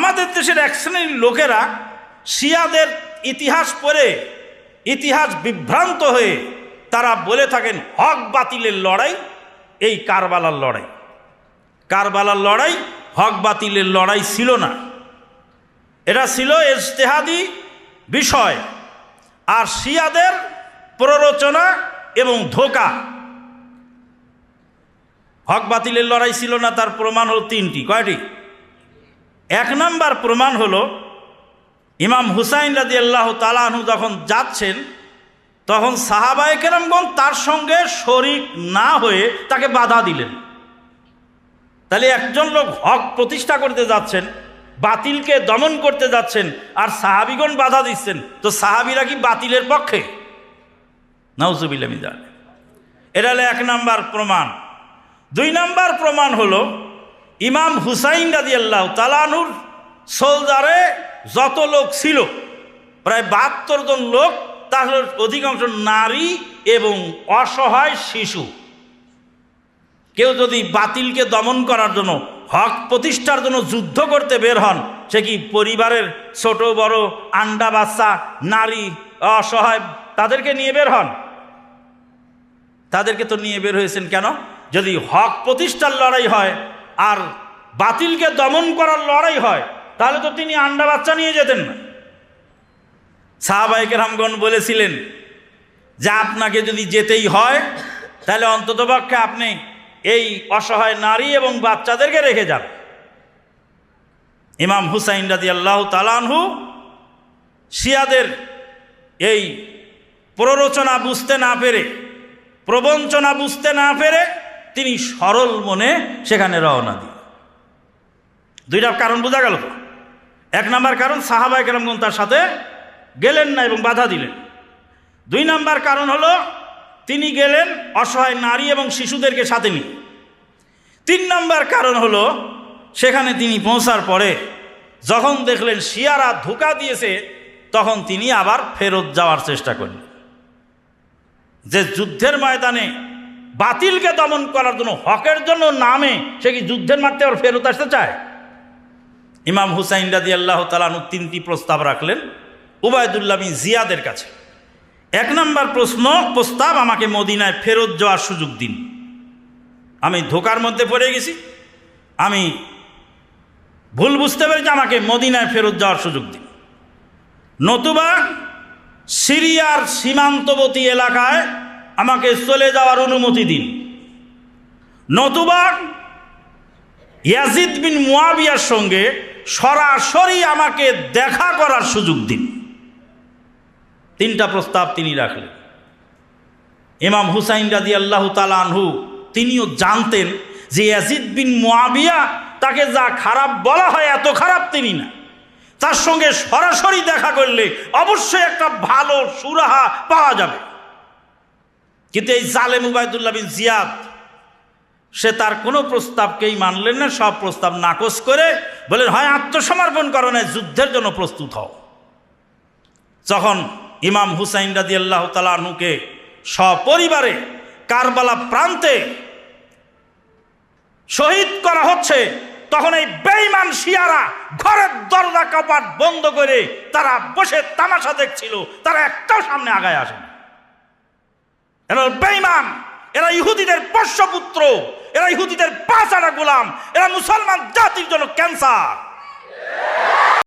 আমাদের দেশের এক শ্রেণীর লোকেরা শিয়াদের ইতিহাস পড়ে ইতিহাস বিভ্রান্ত হয়ে তারা বলে থাকেন হক বাতিলের লড়াই এই কারবালার লড়াই। কারবালার লড়াই হক বাতিলের লড়াই ছিল না, এটা ছিল ইজতিহাদি বিষয় আর শিয়াদের প্ররোচনা এবং ধোঁকা। হক বাতিলের লড়াই ছিল না, তার প্রমাণ হলো তিনটি। কয়টি? এক নাম্বার প্রমাণ হলো ইমাম হুসাইন রাদিয়াল্লাহু তাআলা আনহু যখন যাচ্ছেন তখন সাহাবায়ে কেরামগণ তার সঙ্গে শরীক না হয়ে তাকে বাধা দিলেন। তাহলে একজন লোক হক প্রতিষ্ঠা করতে যাচ্ছেন, বাতিলকে দমন করতে যাচ্ছেন, আর সাহাবীগণ বাধা দিচ্ছেন, তো সাহাবীরা কি বাতিলের পক্ষে? নাউজুবিল্লাহ মিন যালিক। এটা হলো এক নাম্বার প্রমাণ। দুই নাম্বার প্রমাণ হলো ইমাম হুসাইন রাদিয়াল্লাহু তাআলা আনহুর সোলজারে যত লোক ছিল প্রায় 72 জন লোক, তার অধিকাংশ নারী এবং অসহায় শিশু। কেউ যদি বাতিলকে দমন করার জন্য হক প্রতিষ্ঠার জন্য যুদ্ধ করতে বের হন, সে কি পরিবারের ছোট বড় আন্ডা বাচ্চা নারী অসহায় তাদেরকে নিয়ে বের হন? তাদেরকে তো নিয়ে বের হয়েছেন কেন? যদি হক প্রতিষ্ঠার লড়াই হয় আর বাতিলকে দমন করার লড়াই হয় তাহলে তো তিনি আন্ডা বাচ্চা নিয়ে যেতেন না। সাহাবায়ে কেরামগণ বলেছিলেন যে আপনাকে যদি যেতেই হয় তাহলে অন্ততপক্ষে আপনি এই অসহায় নারী এবং বাচ্চাদেরকে রেখে যান। ইমাম হুসাইন রাদিয়াল্লাহু তাআলা আনহু শিয়াদের এই প্ররোচনা বুঝতে না পেরে, প্রবঞ্চনা বুঝতে না পেরে তিনি সরল মনে সেখানে রওনা দিলেন। দুইটা কারণ বোঝা গেল। এক নাম্বার কারণ সাহাবায়ে কেরামগণ তার সাথে গেলেন না এবং বাধা দিলেন। দুই নাম্বার কারণ হলো তিনি গেলেন অসহায় নারী এবং শিশুদেরকে সাথে নিয়ে। তিন নাম্বার কারণ হলো সেখানে তিনি পৌঁছার পরে যখন দেখলেন শিয়ারা ধোঁকা দিয়েছে তখন তিনি আবার ফেরত যাওয়ার চেষ্টা করলেন। যে যুদ্ধের ময়দানে বাতিলকে দমন করার জন্য হকের জন্য নামে সে কি যুদ্ধের মাঠে আবার ফেরত আসতে চায়? ইমাম হুসাইন রাদিয়াল্লাহু তাআলা আনহু তিনটি প্রস্তাব রাখলেন উবাইদুল্লাহ বিন জিয়াদের কাছে। এক নম্বর প্রস্তাব, আমাকে মদিনায় ফেরত যাওয়ার সুযোগ দিন। আমি ধোকার মধ্যে পড়ে গেছি, আমি ভুল বুঝতে পেরেছি, আমাকে মদিনায় ফেরত যাওয়ার সুযোগ দিন। নতুবা সিরিয়ার সীমান্তবর্তী এলাকায় আমাকে চলে যাওয়ার অনুমতি দিন। নতুবা ইয়াজিদ বিন মুয়াবিয়ার সঙ্গে সরাসরি আমাকে দেখা করার সুযোগ দিন। তিনটা প্রস্তাব তিনি রাখলেন। ইমাম হুসাইন রাদিয়াল্লাহু তাআলা আনহু তিনিও জানতেন যে ইয়াজিদ বিন মুয়াবিয়া তাকে যা খারাপ বলা হয় এত খারাপ তিনি না, তার সঙ্গে সরাসরি দেখা করলে অবশ্যই একটা ভালো সুরাহা পাওয়া যাবে। কিন্তু এই জালেম উবাইদুল্লাহ বিন জিয়াদ সে তার কোনো প্রস্তাবকেই মানলেন না, সব প্রস্তাব নাকচ করে বলেন হয় আত্মসমর্পণ করো না যুদ্ধের জন্য প্রস্তুত হও। যখন ইমাম হুসাইন রাদিয়াল্লাহু তাআলা আনহুকে সপরিবারে কারবালা প্রান্তে শহীদ করা হচ্ছে তখন এই বেঈমান শিয়ারা ঘরের দরজা কপাট বন্ধ করে তারা বসে তামাশা দেখছিল, তারা একটাও সামনে আগায় আসেনি। এরা বেঈমান, এরা ইহুদিদের পোষ্যপুত্র, এরা ইহুদিদের পাঁচাটা গোলাম, এরা মুসলমান জাতির জন্য ক্যান্সার।